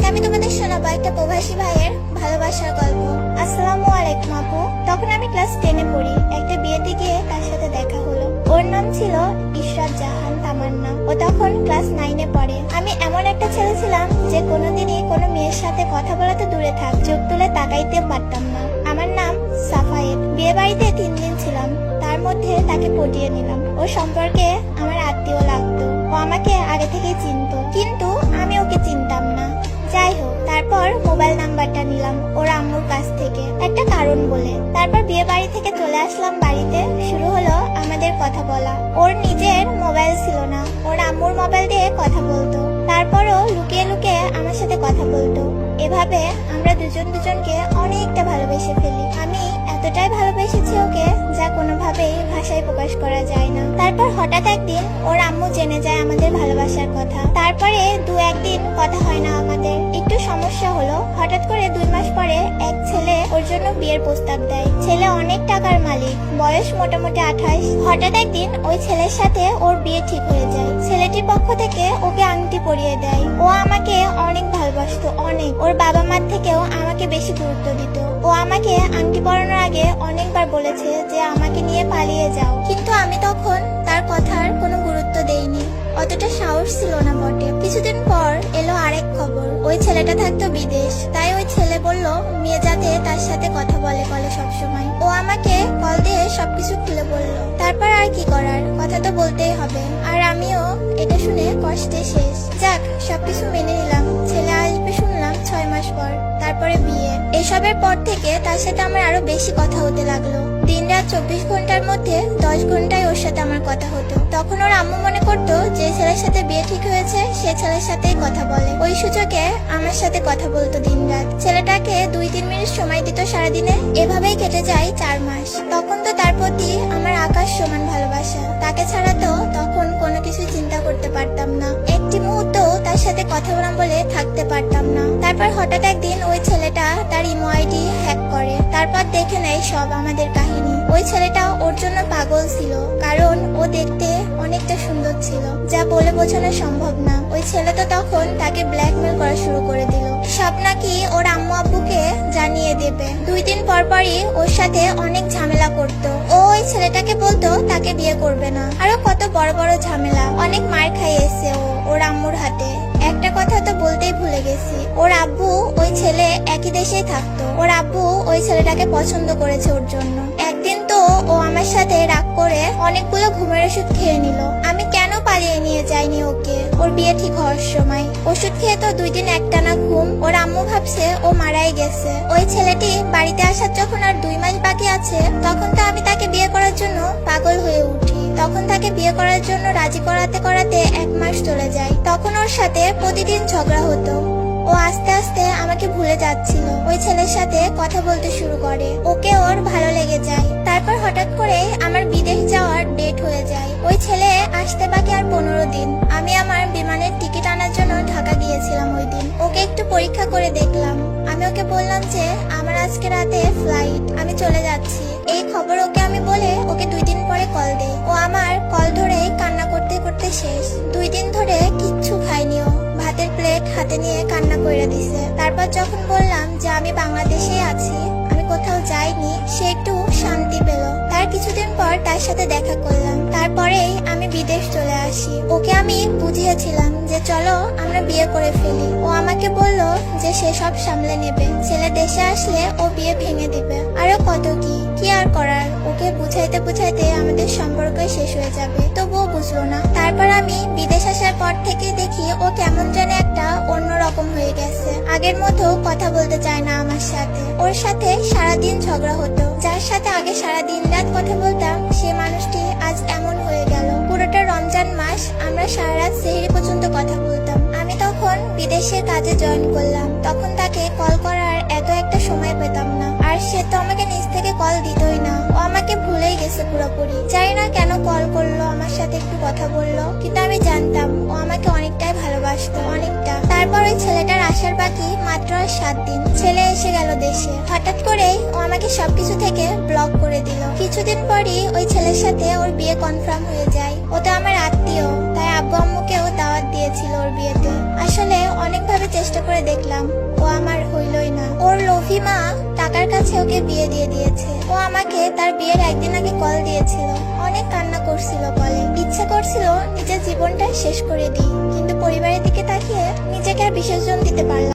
আমি তোমাদের শোনাবো একটা প্রবাসী ভাইয়ের ভালোবাসার গল্প। আসসালামু আলাইকুম আপু। তখন আমি ক্লাস 10-এ পড়ি। একটা বিয়েতে গিয়ে তার সাথে দেখা হলো। ওর নাম ছিল ইশরাত জাহান তামান্না। ও তখন ক্লাস 9-এ পড়ে। আমি এমন একটা ছেলে ছিলাম যে কোনোদিনই কোনো মেয়ের সাথে কথা বলা তো দূরে থাক, চোখ তুলে তাকাইতে পারতাম না। আমার নাম সাফায়েত। বিয়ে বাড়িতে 3 দিন ছিলাম, তার মধ্যে তাকে পটিয়ে নিলাম। ও সম্পর্কে আমার আত্মীয় লাগতো। ও আমাকে আগে থেকেই চিনতো, কিন্তু আমি ওকে চিনতাম না। যাই হোক, তারপর মোবাইল নাম্বারটা নিলাম ওর আম্মুর কাছ থেকে একটা কারণ বলে। তারপর বিয়ে বাড়ি থেকে চলে আসলাম বাড়িতে। শুরু হলো আমাদের কথা বলা। ওর নিজের মোবাইল ছিল না, ওর আম্মুর মোবাইল দিয়ে কথা বলতো। তারপরও লুকিয়ে লুকিয়ে আমার সাথে কথা বলতো। এভাবে আমরা দুজন দুজনকে অনেকটা ভালোবেসে ফেলি। আমি এতটাই ভালোবেসেছি ওকে, যা কোনোভাবেই ভাষায় প্রকাশ করা যায় না। তারপর হঠাৎ একদিন ওর আম্মু জেনে যায় আমাদের ভালোবাসার কথা। তারপরে 2-1 দিন কথা হয় না আমাদের। একটু সমস্যা হলো। হঠাৎ করে 2 মাস পরে এক ছেলে ওর জন্য বিয়ের প্রস্তাব দেয়। ছেলে অনেক টাকার মালিক, বয়স মোটামুটি 28। হঠাৎ একদিন ওই ছেলের সাথে ওর বিয়ে ঠিক হয়ে যায়। ছেলেটির পক্ষ থেকে ওকে আংটি পরিয়ে দেয়। ও আমাকে অনেক ভালোবাসতো, অনেক। ওর বাবা মার থেকেও আমাকে বেশি গুরুত্ব দিত। ও আমাকে আংটি পরানোর আগে অনেকবার বলেছে যে আমাকে নিয়ে পালিয়ে যাও, কিন্তু আমি তখন তার কথার কোনো গুরুত্ব দেইনি। অতটা সাহস ছিল না বটে। কিছুদিন পর এলো আরেক খবর, ওই ছেলেটা থাকতো বিদেশ। তাই ওই ছেলে বলল মেয়ে যাতে তার সাথে কথা বলে সবসময়। ও আমাকে কল দিয়ে সবকিছু খুলে বলল। তারপর আর কি করার, কথা তো বলতেই হবে। আর আমিও এটা শুনে কষ্টে শেষ। যাক, সবকিছু মেনে নিলাম। ছেলে আসবে শুনলাম 6 মাস পর, তারপরে বিয়ে। এসবের পর থেকে তার সাথে আমার আরো বেশি কথা হতে লাগলো। দিনরাত 24 ঘন্টার মধ্যে 10 ঘন্টায় ওর সাথে আমার কথা হতো। তখন ওর আম্মু মনে করতো যে ছেলের সাথে বিয়ে ঠিক হয়েছে সে ছেলের সাথেই কথা বলে। ওই সুযোগে আমার সাথে কথা বলতো দিনরাত। ছেলেটাকে 2-3 মিনিট সময় দিত সারাদিনে। এভাবেই কেটে যায় 4 মাস। তখন তো তার প্রতি আমার আকাশ সমান ভালোবাসা। তাকে ছাড়া তো তখন কোনো কিছু চিন্তা করতে পারতাম না। একটি মুহূর্ত তার সাথে কথা বললাম বলে থাকতে পারতাম না। তারপর হঠাৎ একদিন ওই ছেলেটা তার ইমো আইডি হ্যাক করে। তারপর দেখে নেয় সব আমাদের কাহিনী। ওই ছেলেটা ওর জন্য পাগল ছিল, কারণ ও দেখতে অনেকটা সুন্দর ছিল, যা বলে বোঝানো সম্ভব না। ওই ছেলে তো তখন তাকে ব্ল্যাকমেল করা শুরু করে দিল। সব নাকি ওর আম্মু আব্বুকে জানিয়ে দেবে। 2 দিন পর পরই ওর সাথে অনেক ঝামেলা করতো। ও ওই ছেলেটাকে বলতো তাকে বিয়ে করবে না। আরো কত বড় বড় ঝামেলা। অনেক মার খাইয়েছে ও ওর আম্মুর হাতে। একটা কথা তো বলতেই ভুলে গেছি, ওর আব্বু ওই ছেলে একই দেশেই থাকতো। ওর আব্বু ওই ছেলেটাকে পছন্দ করেছে ওর জন্য। একদিন তো ও আমার সাথে রাগ করে অনেকগুলো ঘুমের ওষুধ খেয়ে নিল। আমি কেন পালিয়ে নিয়ে যাইনি ওকে ওর বিয়ে ঠিক হওয়ার সময়। ওষুধ খেয়ে তো 2 দিন একটানা ঘুম। ওর আম্মু ভাবছে ও মারাই গেছে। ওই ছেলেটি বাড়িতে আসার যখন আর 2 মাস বাকি আছে, তখন তো আমি তাকে বিয়ে করার জন্য পাগল হয়ে উঠি। তখন তাকে বিয়ে করার জন্য রাজি করাতে করাতে 1 মাস চলে যায়। তখন ওর সাথে প্রতিদিন ঝগড়া হতো। ও আস্তে আস্তে আমাকে ভুলে যাচ্ছিল। ওই ছেলের সাথে কথা বলতে শুরু করে। ওকে ওর ভালো লেগে যায়। তারপর হঠাৎ করে আমার বিদেশ যাওয়ার ডেট হয়ে যায়। ওই ছেলে আসতে বাকি আর 15 দিন। আমি আমার বিমানের টিকিট আনার জন্য ঢাকা গিয়েছিলাম ওই দিন। ওকে একটু পরীক্ষা করে দেখলাম। আমি ওকে বললাম যে আমার আজকে রাতে ফ্লাইট, আমি চলে যাচ্ছি। এই খবর ওকে আমি বলে ওকে 2 দিন পরে কল দেই। ও আমার কল ধরে কান্না করতে করতে শেষ। 2 দিন ধরে কিচ্ছু খাইনি ও। ভাতের প্লেট হাতে নিয়ে কান্না করে দিছে। তারপর যখন বললাম যে আমি বাংলাদেশে আছি, আমি কোথাও যাইনি, সে একটু শান্তি পেল। তার কিছুদিন পর তার সাথে দেখা করলাম। তারপরেই আমি বিদেশ চলে আসি। ওকে আমি বুঝিয়েছিলাম যে চলো আমরা বিয়ে করে ফেলি। ও আমাকে বলল যে সে সব সামলে নেবে। ছেলে দেশে আসলে ও বিয়ে ভেঙে দিবে। আরো কত কি আর করার। ওকে বুঝাইতে বুঝাইতে আমাদের সম্পর্ক শেষ হয়ে যাবে, তবুও বুঝলো না। তারপর আমি বিদেশ আসার পর থেকে দেখি ও কেমন জানে একটা অন্যরকম হয়ে গেছে। আগের মতো কথা বলতে চায় না আমার সাথে। ওর সাথে সারাদিন ঝগড়া হতো। যার সাথে আগে সারাদিন রাত কথা বলতাম, সে মানুষটি আজ এমন হয়ে গেল। পুরোটা রমজান মাস আমরা সারা রাত সেহরি পর্যন্ত কথা বলতাম। আমি তখন বিদেশের কাজে জয়েন করলাম। তখন তাকে কল করার এত একটা সময় পেতাম না। আর সে তো আমাকে নিজ থেকে কল দিতই না। ও আমাকে ভুলেই গেছে পুরোপুরি। জানি না কেন কল করলো, আমার সাথে একটু কথা বললো, কিন্তু আমি জানতাম ও আমাকে অনেকটাই ভালোবাসতো, অনেকটা। তারপর ওই ছেলেটার আসার বাকি মাত্র আর 7 দিন। ছেলে এসে গেল দেশে। হঠাৎ করেই ও আমাকে সবকিছু থেকে ব্লক করে দিল। কিছুদিন পরই ওই ছেলের সাথে ওর বিয়ে কনফার্ম হয়ে যায়। ও তো আমার আত্মীয়, তাই আব্বু আম্মুকেও দাওয়াত দিয়েছিল ওর বিয়েতে। আসলে অনেকভাবে চেষ্টা করে দেখলাম, ও আমার হইলই না। ওর লোভী মা টাকার কাছে ওকে বিয়ে দিয়ে দিয়েছে। ও আমাকে তার বিয়ের একদিন আগে কল দিয়েছিল, অনেক কান্না করছিল কলে। ইচ্ছে করছিল নিজের জীবনটা শেষ করে দিই, কিন্তু পরিবারের দিকে তাকিয়ে নিজেকে আর বিসর্জন দিতে পারলাম না।